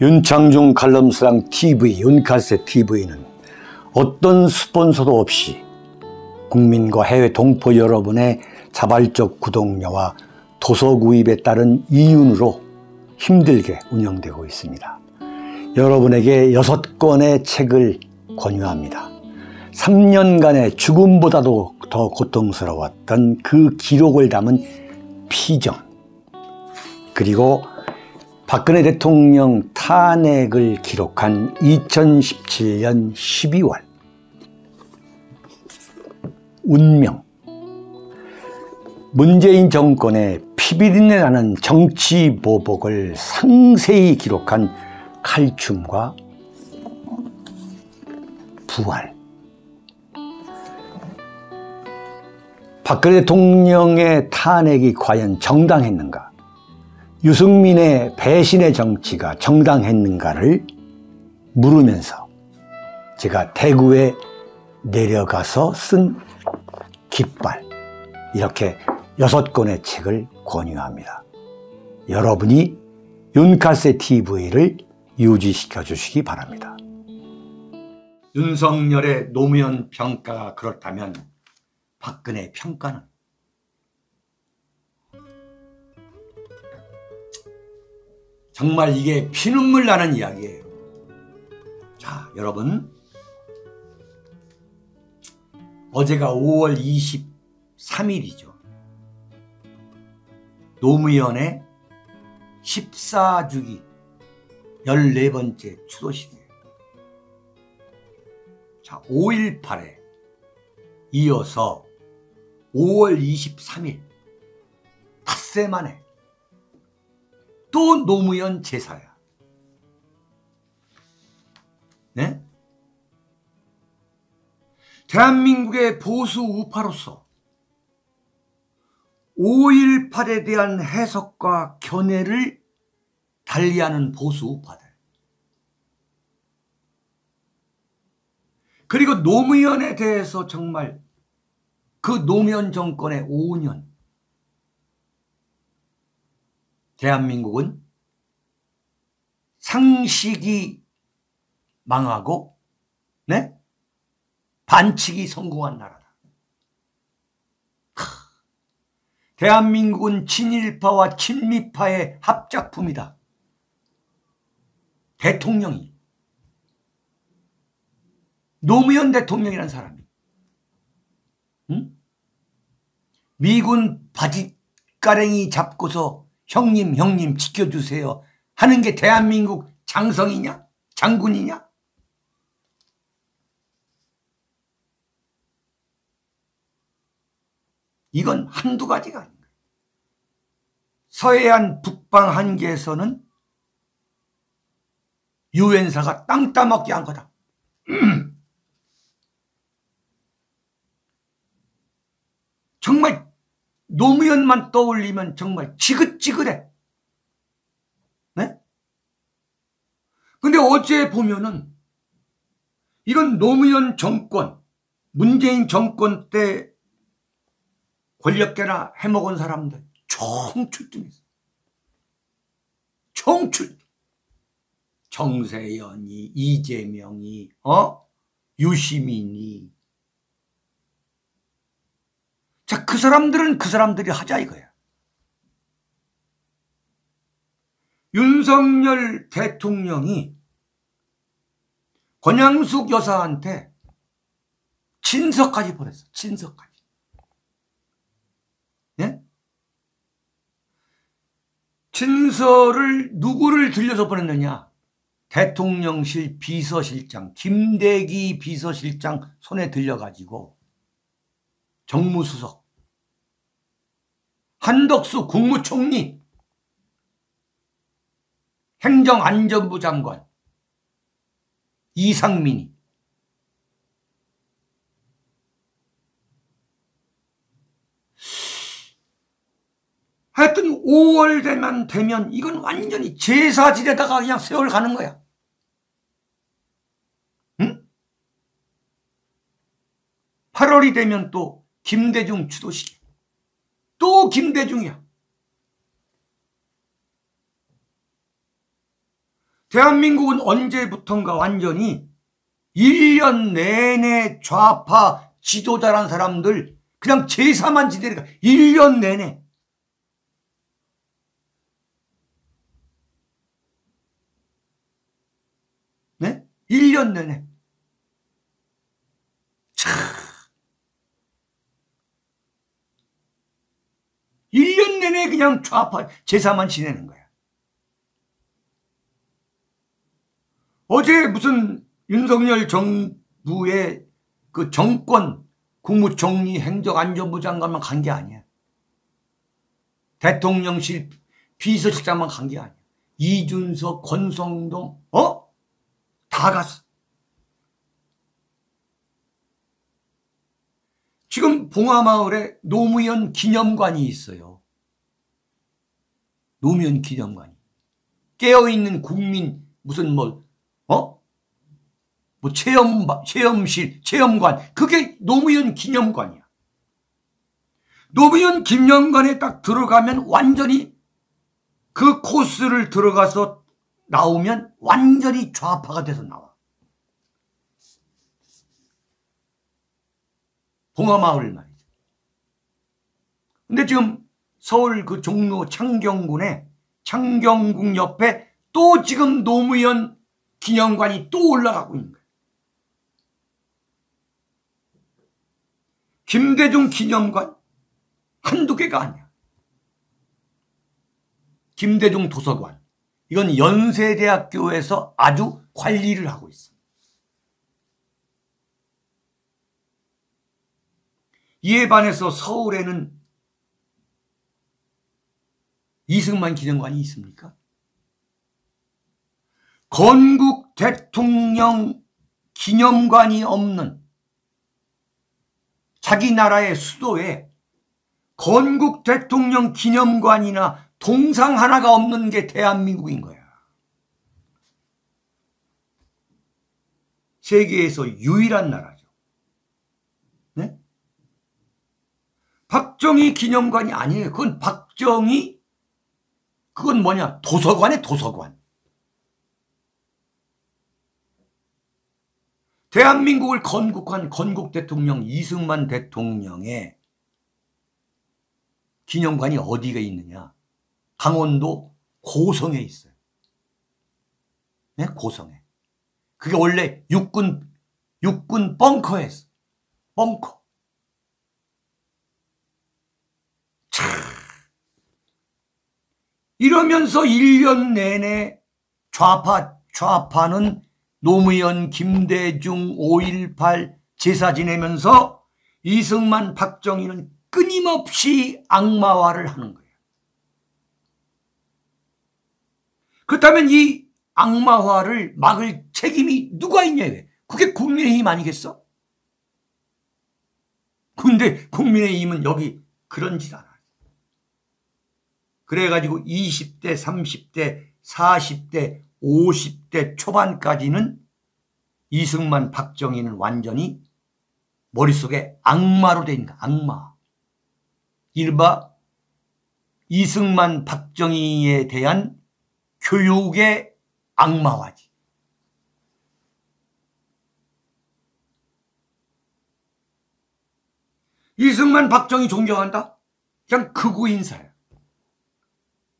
윤창중 칼럼스랑 TV, 윤칼세 TV는 어떤 스폰서도 없이 국민과 해외 동포 여러분의 자발적 구독료와 도서 구입에 따른 이윤으로 힘들게 운영되고 있습니다. 여러분에게 6권의 책을 권유합니다. 3년간의 죽음보다도 더 고통스러웠던 그 기록을 담은 피정, 그리고 박근혜 대통령 탄핵을 기록한 2017년 12월 운명, 문재인 정권의 피비린내 나는 정치 보복을 상세히 기록한 칼춤과 부활, 박근혜 대통령의 탄핵이 과연 정당했는가, 유승민의 배신의 정치가 정당했는가를 물으면서 제가 대구에 내려가서 쓴 깃발, 이렇게 6권의 책을 권유합니다. 여러분이 윤칼세 TV를 유지시켜 주시기 바랍니다. 윤석열의 노무현 평가가 그렇다면 박근혜 평가는? 정말 이게 피눈물 나는 이야기예요. 자, 여러분, 어제가 5월 23일이죠. 노무현의 14주기 14번째 추도식이에요. 자, 5.18에 이어서 5월 23일 닷새 만에 또 노무현 제사야. 네? 대한민국의 보수 우파로서 5.18에 대한 해석과 견해를 달리하는 보수 우파들, 그리고 노무현에 대해서 정말 그 노무현 정권의 5년, 대한민국은 상식이 망하고, 네? 반칙이 성공한 나라다. 대한민국은 친일파와 친미파의 합작품이다. 대통령이, 노무현 대통령이라는 사람이, 응? 미군 바짓가랭이 잡고서 형님 지켜주세요 하는 게 대한민국 장성이냐? 장군이냐? 이건 한두 가지가 아닙니다. 서해안 북방 한계에서는 유엔사가 땅 따먹기 한 거다. 정말 노무현만 떠올리면 정말 지긋지긋해. 네? 근데 어제 보면은 이런 노무현 정권, 문재인 정권 때 권력계나 해먹은 사람들 총출동했어. 총출. 정세현이, 이재명이, 유시민이. 자, 그 사람들은 그 사람들이 하자 이거야. 윤석열 대통령이 권양숙 여사한테 친서까지 보냈어. 친서까지. 예? 친서를 누구를 들려서 보냈느냐? 대통령실 비서실장, 김대기 비서실장 손에 들려가지고 정무수석, 한덕수 국무총리, 행정안전부 장관, 이상민이. 하여튼 5월 되면 이건 완전히 제사질에다가 그냥 세월 가는 거야. 응? 8월이 되면 또 김대중 추도식. 또 김대중이야. 대한민국은 언제부턴가 완전히 1년 내내 좌파 지도자란 사람들 그냥 제사만 지내니까 1년 내내. 네? 1년 내내. 참. 1년 내내 그냥 좌파 제사만 지내는 거야. 어제 무슨 윤석열 정부의 그 정권 국무총리 행정안전부 장관만 간 게 아니야. 대통령실 비서실장만 간 게 아니야. 이준석, 권성동 다 갔어. 지금 봉화마을에 노무현 기념관이 있어요. 노무현 기념관이. 깨어있는 국민 무슨 체험실, 체험관. 그게 노무현 기념관이야. 노무현 기념관에 딱 들어가면 완전히 그 코스를 들어가서 나오면 완전히 좌파가 돼서 나와. 봉화마을 말이죠. 근데 지금 서울 그 종로 창경군에 창경궁 옆에 또 지금 노무현 기념관이 또 올라가고 있는 거예요. 김대중 기념관 한두 개가 아니야. 김대중 도서관. 이건 연세대학교에서 아주 관리를 하고 있어. 이에 반해서 서울에는 이승만 기념관이 있습니까? 건국 대통령 기념관이 없는 자기 나라의 수도에 건국 대통령 기념관이나 동상 하나가 없는 게 대한민국인 거야. 세계에서 유일한 나라죠. 네? 박정희 기념관이 아니에요. 그건 그건 뭐냐? 도서관에 도서관. 대한민국을 건국한 건국 대통령 이승만 대통령의 기념관이 어디가 있느냐? 강원도 고성에 있어요. 네? 고성에. 그게 원래 육군 벙커였어. 벙커. 참. 이러면서 1년 내내 좌파는 노무현, 김대중, 5.18 제사 지내면서 이승만, 박정희는 끊임없이 악마화를 하는 거예요. 그렇다면 이 악마화를 막을 책임이 누가 있냐? 그게 국민의힘 아니겠어? 근데 국민의힘은 여기 그런 짓 안 하죠. 그래가지고 20대, 30대, 40대, 50대 초반까지는 이승만, 박정희는 완전히 머릿속에 악마로 돼 있는 거야. 악마. 이른바 이승만, 박정희에 대한 교육의 악마화지. 이승만, 박정희 존경한다? 그냥 극우 인사야.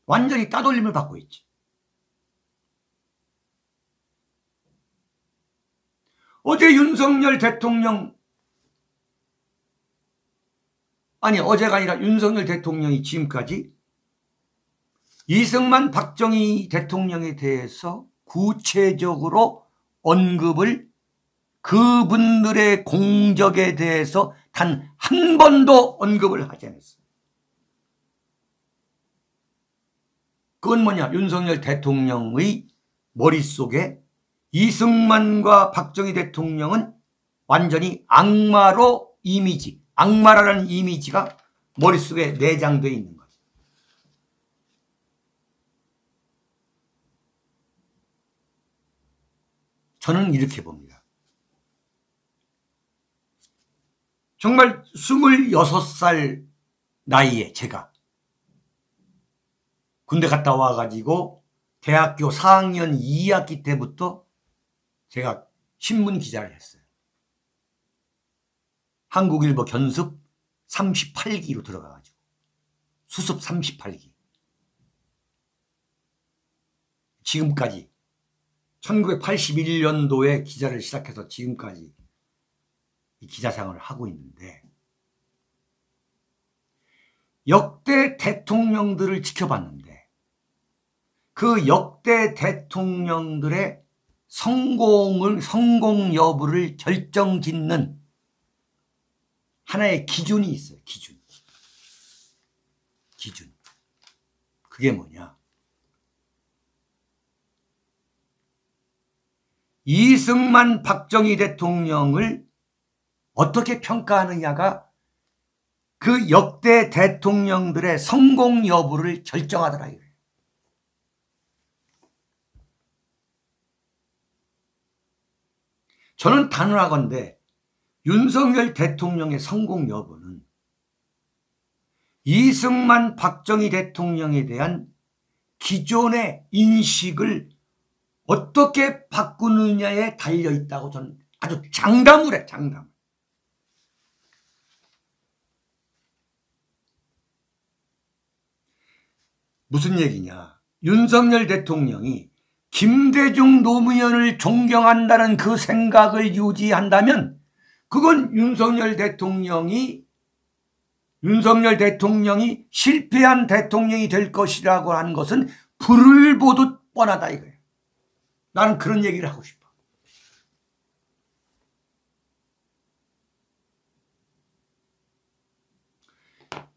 완전히 따돌림을 받고 있지. 어제 윤석열 대통령, 아니 어제가 아니라 윤석열 대통령이 지금까지 이승만, 박정희 대통령에 대해서 구체적으로 언급을 그분들의 공적에 대해서 단 한 번도 언급을 하지 않았어요. 그건 뭐냐? 윤석열 대통령의 머릿속에 이승만과 박정희 대통령은 완전히 악마로 악마라는 이미지가 머릿속에 내장되어 있는 거죠. 저는 이렇게 봅니다. 정말 26살 나이에 제가 군대 갔다 와가지고 대학교 4학년 2학기 때부터 제가 신문 기자를 했어요. 한국일보 견습 38기로 들어가가지고 수습 38기. 지금까지 1981년도에 기자를 시작해서 지금까지 이 기자 생활을 하고 있는데, 역대 대통령들을 지켜봤는데 그 역대 대통령들의 성공 여부를 결정짓는 하나의 기준이 있어요. 기준. 그게 뭐냐? 이승만, 박정희 대통령을 어떻게 평가하느냐가 그 역대 대통령들의 성공 여부를 결정하더라 이거예요. 저는 단언하건대 윤석열 대통령의 성공 여부는 이승만, 박정희 대통령에 대한 기존의 인식을 어떻게 바꾸느냐에 달려있다고 저는 아주 장담을 해. 장담. 무슨 얘기냐? 윤석열 대통령이 김대중 노무현을 존경한다는 그 생각을 유지한다면 그건 윤석열 대통령이 실패한 대통령이 될 것이라고 하는 것은 불을 보듯 뻔하다 이거예요. 나는 그런 얘기를 하고 싶어.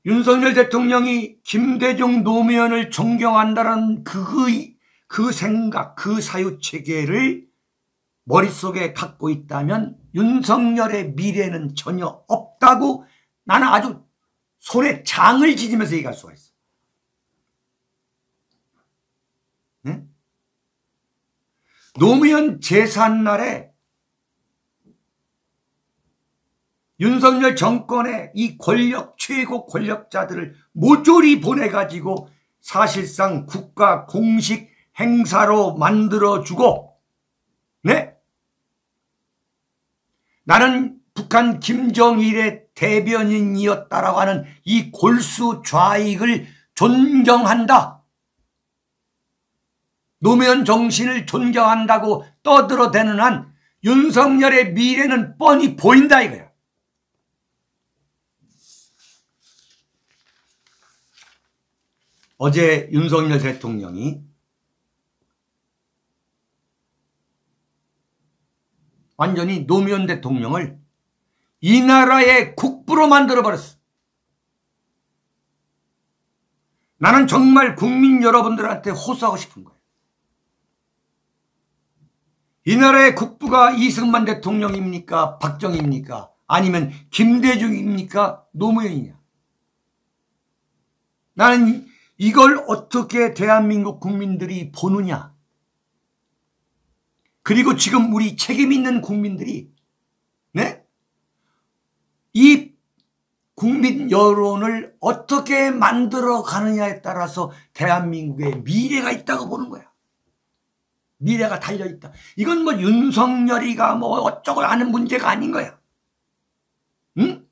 윤석열 대통령이 김대중 노무현을 존경한다는 그 생각, 그 사유체계를 머릿속에 갖고 있다면 윤석열의 미래는 전혀 없다고 나는 아주 손에 장을 지니면서 얘기할 수가 있어. 네? 노무현 제삿날에 윤석열 정권의 이 최고 권력자들을 모조리 보내가지고 사실상 국가 공식 행사로 만들어주고, 네? 나는 북한 김정일의 대변인이었다라고 하는 이 골수 좌익을 존경한다. 노무현 정신을 존경한다고 떠들어대는 한 윤석열의 미래는 뻔히 보인다 이거야. 어제 윤석열 대통령이 완전히 노무현 대통령을 이 나라의 국부로 만들어버렸어. 나는 정말 국민 여러분들한테 호소하고 싶은 거예요. 이 나라의 국부가 이승만 대통령입니까? 박정희입니까? 아니면 김대중입니까? 노무현이냐? 나는 이걸 어떻게 대한민국 국민들이 보느냐? 그리고 지금 우리 책임 있는 국민들이, 네? 이 국민 여론을 어떻게 만들어 가느냐에 따라서 대한민국의 미래가 있다고 보는 거야. 미래가 달려있다. 이건 뭐 윤석열이가 뭐 어쩌고 하는 문제가 아닌 거야. 응?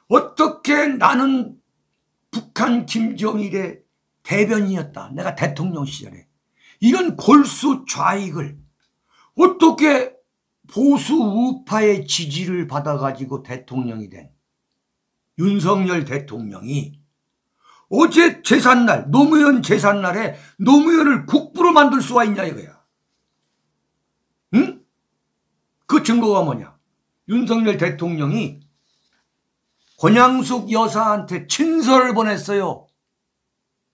어떻게 나는 북한 김정일의 대변인이었다. 내가 대통령 시절에. 이런 골수 좌익을 어떻게 보수 우파의 지지를 받아가지고 대통령이 된 윤석열 대통령이 어제 제삿날, 노무현 제삿날에 노무현을 국부로 만들 수가 있냐 이거야. 응? 그 증거가 뭐냐? 윤석열 대통령이 권양숙 여사한테 친서를 보냈어요.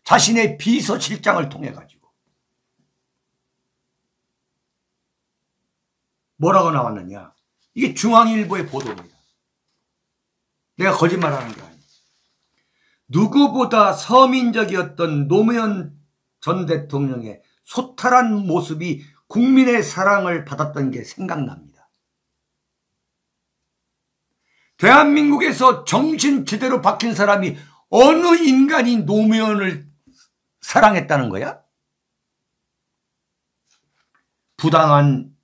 자신의 비서실장을 통해 가지고. 뭐라고 나왔느냐? 이게 중앙일보의 보도입니다. 내가 거짓말하는 게 아니에요. 누구보다 서민적이었던 노무현 전 대통령의 소탈한 모습이 국민의 사랑을 받았던 게 생각납니다. 대한민국에서 정신 제대로 박힌 사람이 어느 인간이 노무현을 사랑했다는 거야? 부당한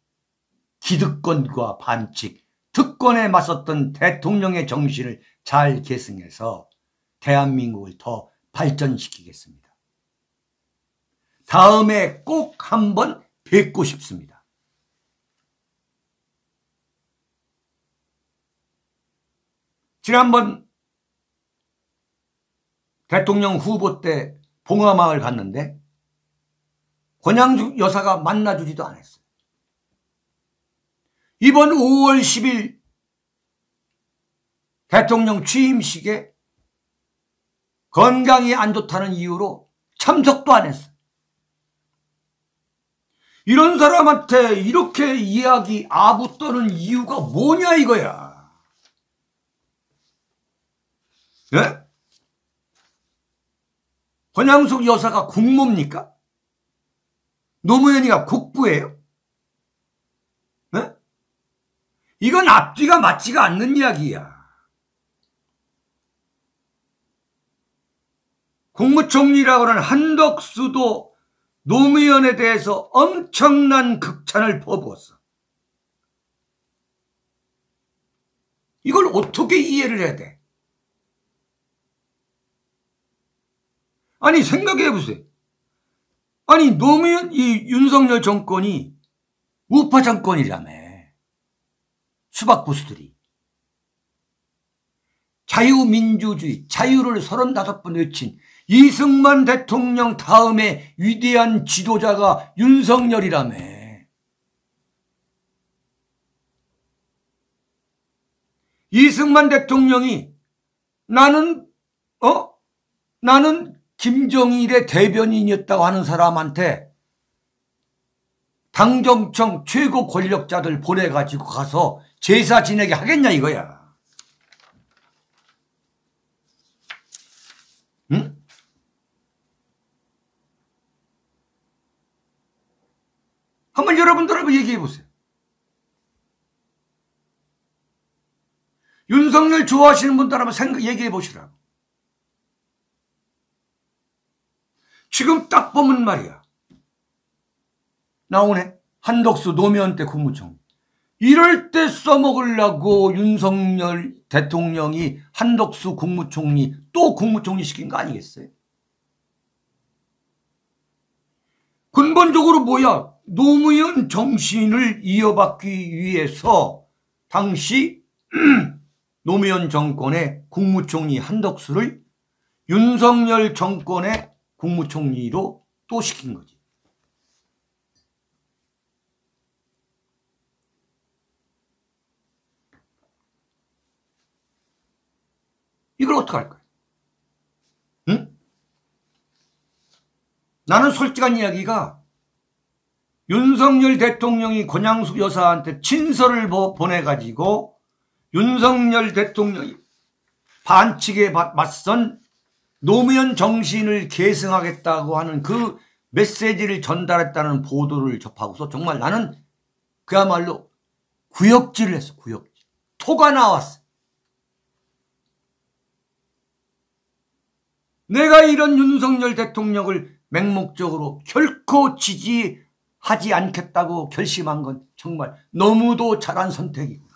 기득권과 반칙, 특권에 맞섰던 대통령의 정신을 잘 계승해서 대한민국을 더 발전시키겠습니다. 다음에 꼭 한번 뵙고 싶습니다. 지난번 대통령 후보 때 봉화마을 갔는데 권양숙 여사가 만나주지도 않았어요. 이번 5월 10일 대통령 취임식에 건강이 안 좋다는 이유로 참석도 안 했어요. 이런 사람한테 이렇게 이야기 아부 떠는 이유가 뭐냐 이거야. 예? 권양숙 여사가 국모입니까? 노무현이가 국부예요? 예? 이건 앞뒤가 맞지가 않는 이야기야. 국무총리라고 하는 한덕수도 노무현에 대해서 엄청난 극찬을 퍼부었어. 이걸 어떻게 이해를 해야 돼? 아니 생각해 보세요. 아니 노무현 이 윤석열 정권이 우파 정권이라며. 수박부수들이. 자유민주주의, 자유를 35번 외친 이승만 대통령 다음에 위대한 지도자가 윤석열이라며. 이승만 대통령이 나는 김정일의 대변인이었다고 하는 사람한테 당정청 최고 권력자들 보내가지고 가서 제사 지내게 하겠냐 이거야. 응? 한번 여러분들 한번 얘기해 보세요. 윤석열 좋아하시는 분들 한번 얘기해 보시라고. 지금 딱 보면 말이야. 나오네. 한덕수 노무현 때 국무총리. 이럴 때 써먹으려고 윤석열 대통령이 한덕수 국무총리 또 국무총리 시킨 거 아니겠어요? 근본적으로 뭐야? 노무현 정신을 이어받기 위해서 당시 노무현 정권의 국무총리 한덕수를 윤석열 정권의 국무총리로 또 시킨 거지. 이걸 어떡할 거야? 응? 나는 솔직한 이야기가 윤석열 대통령이 권양숙 여사한테 친서를 보내가지고 윤석열 대통령이 반칙에 맞선 노무현 정신을 계승하겠다고 하는 그 메시지를 전달했다는 보도를 접하고서 정말 나는 그야말로 구역질을 했어. 구역질. 토가 나왔어. 내가 이런 윤석열 대통령을 맹목적으로 결코 지지하지 않겠다고 결심한 건 정말 너무도 잘한 선택이구나.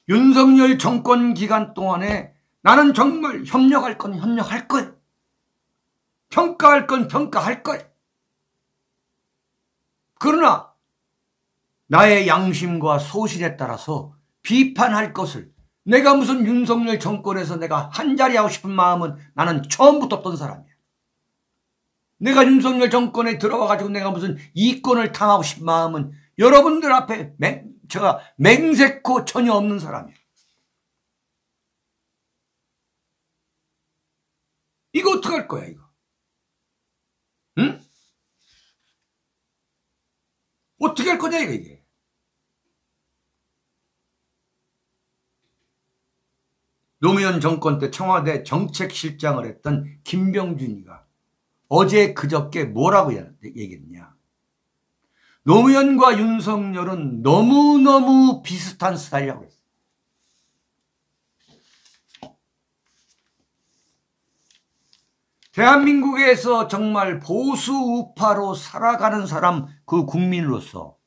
윤석열 정권 기간 동안에 나는 정말 협력할 건 협력할 거야. 평가할 건 평가할 거야. 그러나 나의 양심과 소신에 따라서 비판할 것을 내가 무슨 윤석열 정권에서 내가 한자리 하고 싶은 마음은 나는 처음부터 없던 사람이야. 내가 윤석열 정권에 들어와가지고 내가 무슨 이권을 탐하고 싶은 마음은 여러분들 앞에 제가 맹세코 전혀 없는 사람이야. 이거 어떡할 거야 이거? 응? 어떻게 할 거냐 이게? 노무현 정권 때 청와대 정책실장을 했던 김병준이가 어제 그저께 뭐라고 얘기했냐. 노무현과 윤석열은 너무너무 비슷한 스타일이라고 했어요. 대한민국에서 정말 보수 우파로 살아가는 사람, 그 국민으로서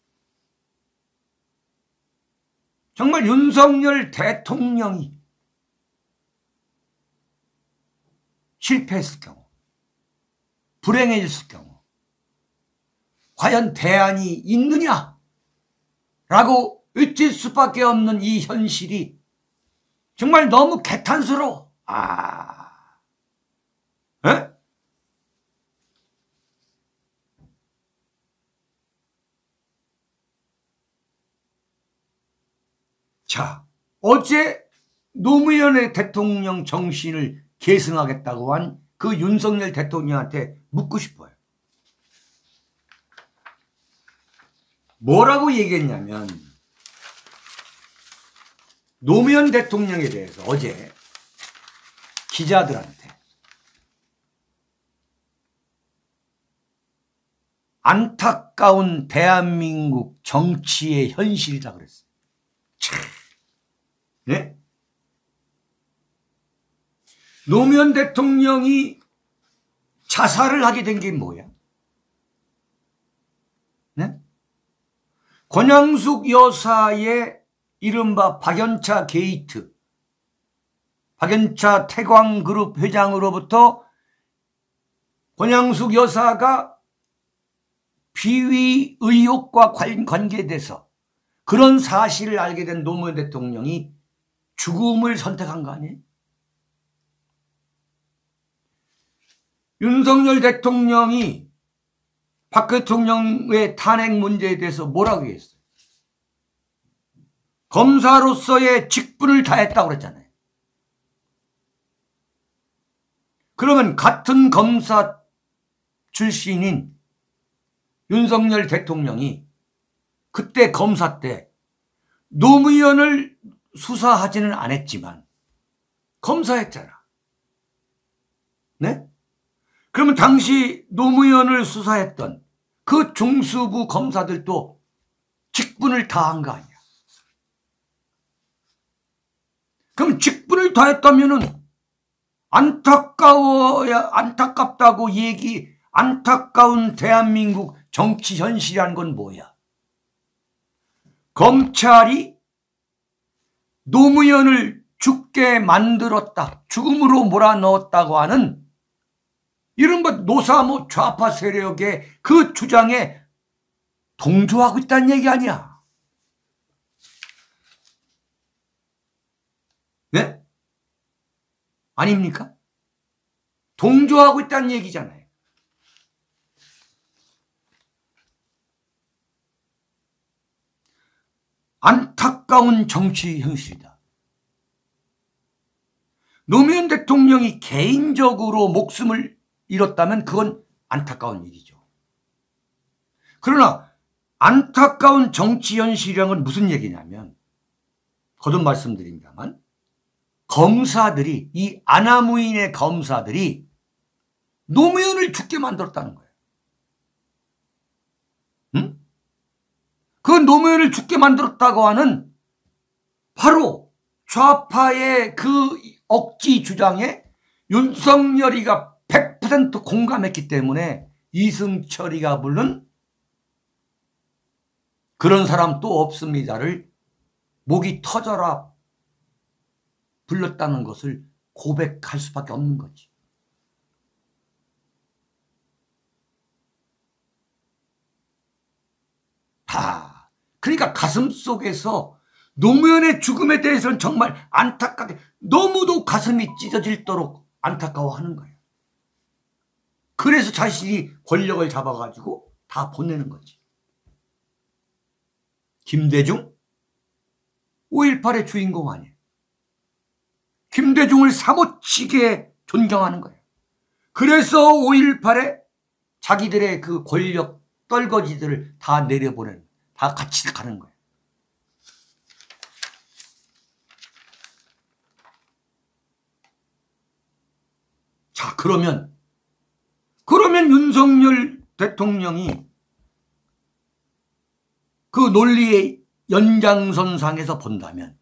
정말 윤석열 대통령이 실패했을 경우, 불행해졌을 경우 과연 대안이 있느냐라고 외칠 수밖에 없는 이 현실이 정말 너무 개탄스러워. 에? 자, 어제 노무현 대통령 정신을 계승하겠다고 한 그 윤석열 대통령한테 묻고 싶어요. 뭐라고 얘기했냐면, 노무현 대통령에 대해서 어제 기자들한테 안타까운 대한민국 정치의 현실이다 그랬어요. 참. 네? 노무현 대통령이 자살을 하게 된 게 뭐야? 네? 권양숙 여사의 이른바 박연차 게이트, 박연차 태광그룹 회장으로부터 권양숙 여사가 비위 의혹과 관계돼서 그런 사실을 알게 된 노무현 대통령이 죽음을 선택한 거 아니에요? 윤석열 대통령이 박 대통령의 탄핵 문제에 대해서 뭐라고 했어요? 검사로서의 직분을 다했다고 그랬잖아요. 그러면 같은 검사 출신인 윤석열 대통령이 그때 검사 때 노무현을 수사하지는 않았지만 검사했잖아. 네? 그러면 당시 노무현을 수사했던 그 중수부 검사들도 직분을 다한 거 아니야. 그럼 직분을 다했다면은 안타깝다고 안타까운 대한민국 정치 현실이라는 건 뭐야? 검찰이 노무현을 죽게 만들었다, 죽음으로 몰아넣었다고 하는 이른바 노사모 좌파 세력의 그 주장에 동조하고 있다는 얘기 아니야. 네? 아닙니까? 동조하고 있다는 얘기잖아요. 안타까운 정치 현실이다. 노무현 대통령이 개인적으로 목숨을 잃었다면 그건 안타까운 일이죠. 그러나 안타까운 정치 현실이란 건 무슨 얘기냐면, 거듭 말씀드립니다만, 검사들이, 이 아나무인의 검사들이 노무현을 죽게 만들었다는 거예요. 응? 그 노무현을 죽게 만들었다고 하는 바로 좌파의 그 억지 주장에 윤석열이가 100% 공감했기 때문에 이승철이가 부른 그런 사람 또 없습니다를 목이 터져라 불렀다는 것을 고백할 수밖에 없는 거지. 그러니까 가슴속에서 노무현의 죽음에 대해서는 정말 안타깝게, 너무도 가슴이 찢어질도록 안타까워하는 거예요. 그래서 자신이 권력을 잡아가지고 다 보내는 거지. 김대중? 5.18의 주인공 아니에요. 김대중을 사모치게 존경하는 거예요. 그래서 5.18에 자기들의 그 권력 떨거지들을 다 내려보내는 거예요. 다 같이 가는 거예요. 자, 그러면 윤석열 대통령이 그 논리의 연장선상에서 본다면,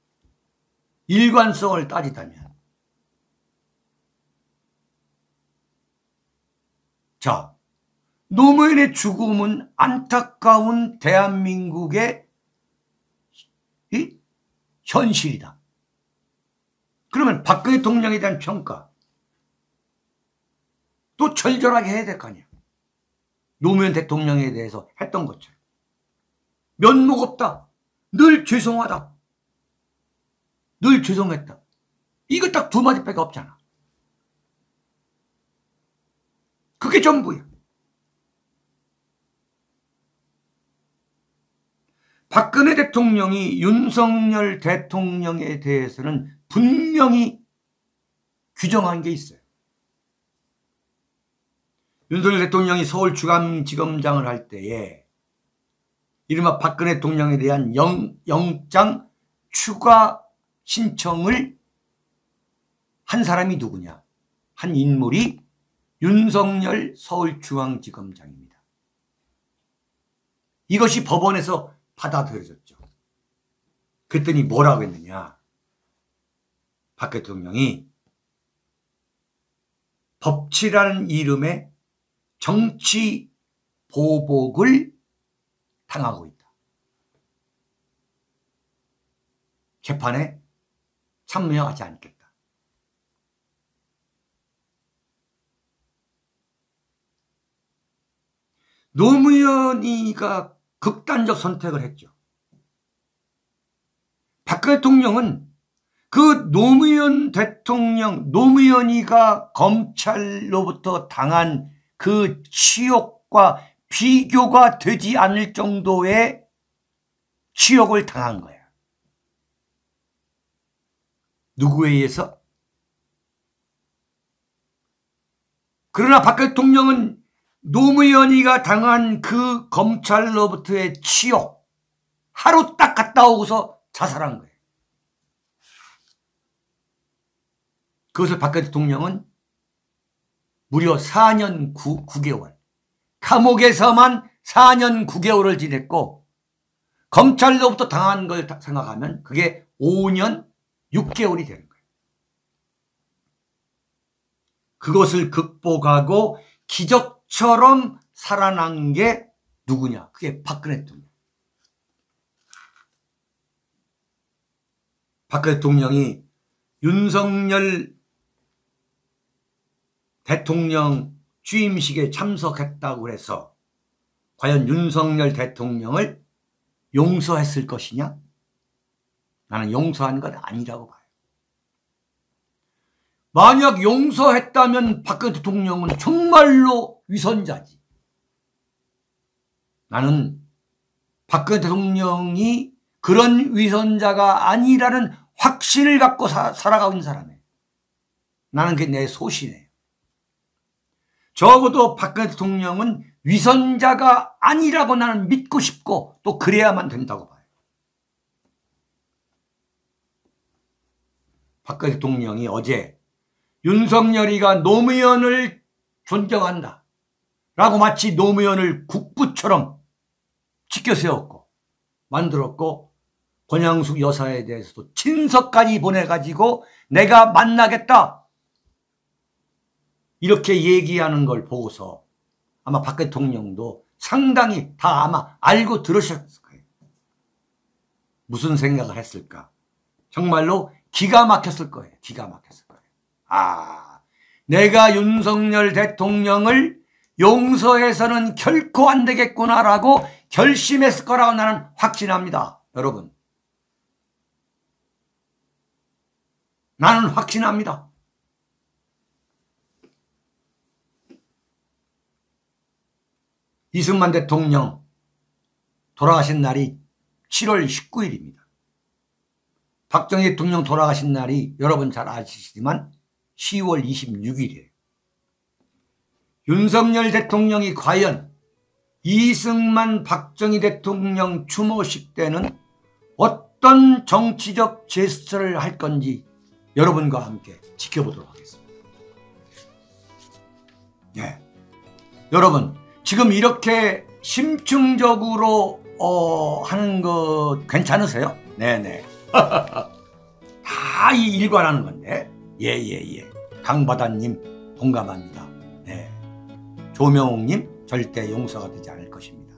일관성을 따지다면 자, 노무현의 죽음은 안타까운 대한민국의 이 현실이다. 그러면 박근혜 대통령에 대한 평가 또 절절하게 해야 될 거 아니야. 노무현 대통령에 대해서 했던 것처럼. 면목 없다. 늘 죄송하다. 늘 죄송했다. 이거 딱 두 마디밖에 없잖아. 그게 전부야. 박근혜 대통령이 윤석열 대통령에 대해서는 분명히 규정한 게 있어요. 윤석열 대통령이 서울중앙지검장을 할 때에 이른바 박근혜 대통령에 대한 영장 추가 신청을 한 사람이 누구냐? 한 인물이 윤석열 서울중앙지검장입니다. 이것이 법원에서 받아들여졌죠. 그랬더니 뭐라고 했느냐? 박 대통령이 법치라는 이름의 정치 보복을 당하고 있다. 재판에 참여하지 않겠다. 노무현이가 극단적 선택을 했죠. 박 대통령은 그 노무현 대통령, 노무현이가 검찰로부터 당한 그 치욕과 비교가 되지 않을 정도의 치욕을 당한 거야. 누구에 의해서? 그러나 박 대통령은 노무현이가 당한 그 검찰로부터의 치욕 하루 딱 갔다 오고서 자살한 거예요. 그것을 박 대통령은 무려 4년 9개월 감옥에서만 4년 9개월을 지냈고 검찰로부터 당한 걸 생각하면 그게 5년 6개월이 되는 거예요. 그것을 극복하고 기적처럼 살아난 게 누구냐? 그게 박근혜 대통령. 박근혜 대통령이 윤석열 대통령 취임식에 참석했다고 해서 과연 윤석열 대통령을 용서했을 것이냐? 나는 용서한 건 아니라고 봐요. 만약 용서했다면 박근혜 대통령은 정말로 위선자지. 나는 박근혜 대통령이 그런 위선자가 아니라는 확신을 갖고 살아가고 있는 사람이에요. 나는 그게 내 소신이에요. 적어도 박근혜 대통령은 위선자가 아니라고 나는 믿고 싶고 또 그래야만 된다고 봐요. 박근혜 대통령이 어제 윤석열이가 노무현을 존경한다 라고 마치 노무현을 국부처럼 지켜세웠고 만들었고 권양숙 여사에 대해서도 친서까지 보내가지고 내가 만나겠다 이렇게 얘기하는 걸 보고서 아마 박 대통령도 상당히 다 아마 알고 들으셨을 거예요. 무슨 생각을 했을까? 정말로 기가 막혔을 거예요. 기가 막혔을 거예요. 아, 내가 윤석열 대통령을 용서해서는 결코 안 되겠구나라고 결심했을 거라고 나는 확신합니다. 여러분. 나는 확신합니다. 이승만 대통령 돌아가신 날이 7월 19일입니다. 박정희 대통령 돌아가신 날이 여러분 잘 아시지만 10월 26일이에요. 윤석열 대통령이 과연 이승만 박정희 대통령 추모식 때는 어떤 정치적 제스처를 할 건지 여러분과 함께 지켜보도록 하겠습니다. 네. 여러분 지금 이렇게 심층적으로 하는 거 괜찮으세요? 네네. 다 이 일관하는 건데. 예예예. 강바다님 동감합니다. 네. 조명옥님 절대 용서가 되지 않을 것입니다.